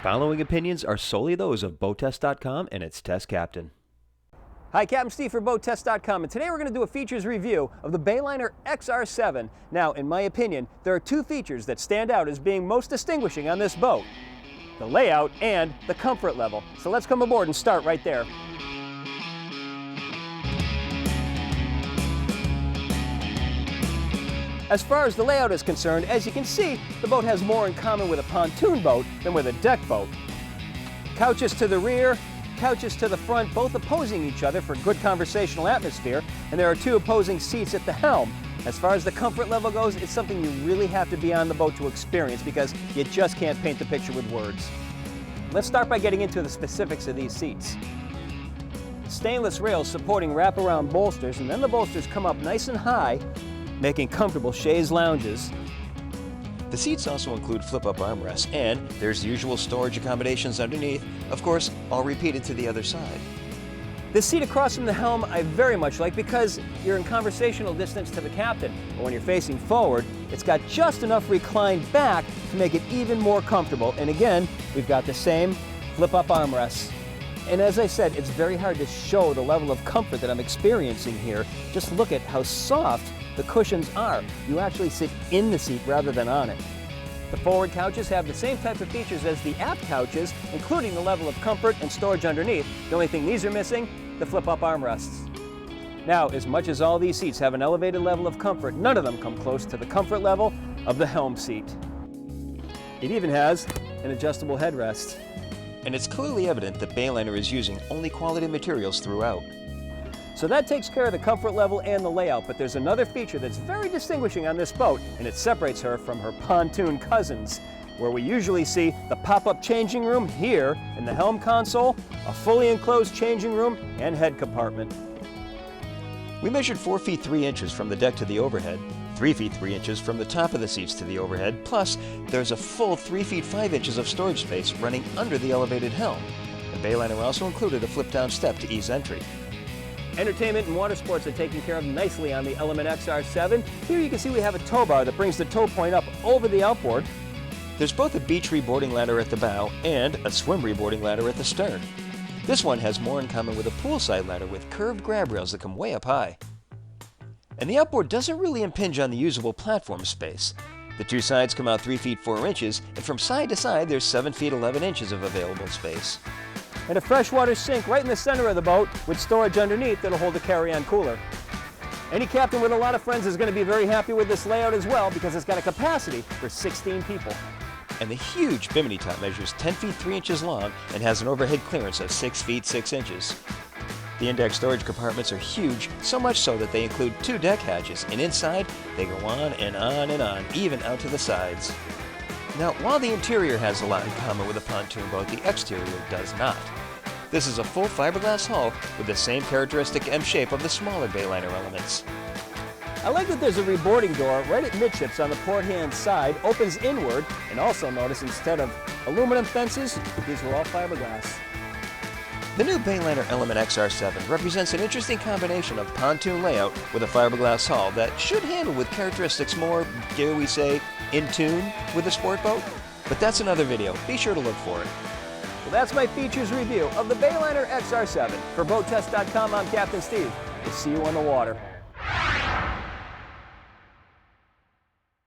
following opinions are solely those of BoatTest.com and its test captain. Hi, Captain Steve for BoatTest.com, and today we're going to do a features review of the Bayliner XR7. Now, in my opinion, there are two features that stand out as being most distinguishing on this boat: the layout and the comfort level. So let's come aboard and start right there. As far as the layout is concerned, as you can see, the boat has more in common with a pontoon boat than with a deck boat. Couches to the rear, couches to the front, both opposing each other for good conversational atmosphere, and there are two opposing seats at the helm. As far as the comfort level goes, it's something you really have to be on the boat to experience because you just can't paint the picture with words. Let's start by getting into the specifics of these seats. Stainless rails supporting wraparound bolsters, and then the bolsters come up nice and high, making comfortable chaise lounges. The seats also include flip-up armrests, and there's usual storage accommodations underneath, of course, all repeated to the other side. This seat across from the helm I very much like because you're in conversational distance to the captain, but when you're facing forward, it's got just enough reclined back to make it even more comfortable. And again, we've got the same flip-up armrests. And as I said, it's very hard to show the level of comfort that I'm experiencing here. Just look at how soft the cushions are. You actually sit in the seat rather than on it. The forward couches have the same type of features as the aft couches, including the level of comfort and storage underneath. The only thing these are missing, the flip-up armrests. Now, as much as all these seats have an elevated level of comfort, none of them come close to the comfort level of the helm seat. It even has an adjustable headrest. And it's clearly evident that Bayliner is using only quality materials throughout. So that takes care of the comfort level and the layout, but there's another feature that's very distinguishing on this boat, and it separates her from her pontoon cousins, where we usually see the pop-up changing room. Here, in the helm console, a fully enclosed changing room and head compartment. We measured 4 feet 3 inches from the deck to the overhead, 3 feet 3 inches from the top of the seats to the overhead, plus there's a full 3 feet 5 inches of storage space running under the elevated helm. The Bayliner also included a flip-down step to ease entry. Entertainment and water sports are taken care of nicely on the Element XR7. Here you can see we have a tow bar that brings the tow point up over the outboard. There's both a beach reboarding ladder at the bow and a swim reboarding ladder at the stern. This one has more in common with a poolside ladder with curved grab rails that come way up high. And the outboard doesn't really impinge on the usable platform space. The two sides come out 3 feet 4 inches, and from side to side there's 7 feet 11 inches of available space. And a freshwater sink right in the center of the boat with storage underneath that'll hold a carry-on cooler. Any captain with a lot of friends is going to be very happy with this layout as well because it's got a capacity for 16 people. And the huge bimini top measures 10 feet 3 inches long and has an overhead clearance of 6 feet 6 inches. The index storage compartments are huge, so much so that they include 2 deck hatches, and inside they go on and on and on, even out to the sides. Now, while the interior has a lot in common with a pontoon boat, the exterior does not. This is a full fiberglass hull with the same characteristic M shape of the smaller Bayliner elements. I like that there's a reboarding door right at midships on the port hand side, opens inward, and also notice instead of aluminum fences, these were all fiberglass. The new Bayliner Element XR7 represents an interesting combination of pontoon layout with a fiberglass hull that should handle with characteristics more, dare we say, in tune with a sport boat. But that's another video. Be sure to look for it. Well, that's my features review of the Bayliner XR7. For BoatTest.com, I'm Captain Steve. We'll see you on the water.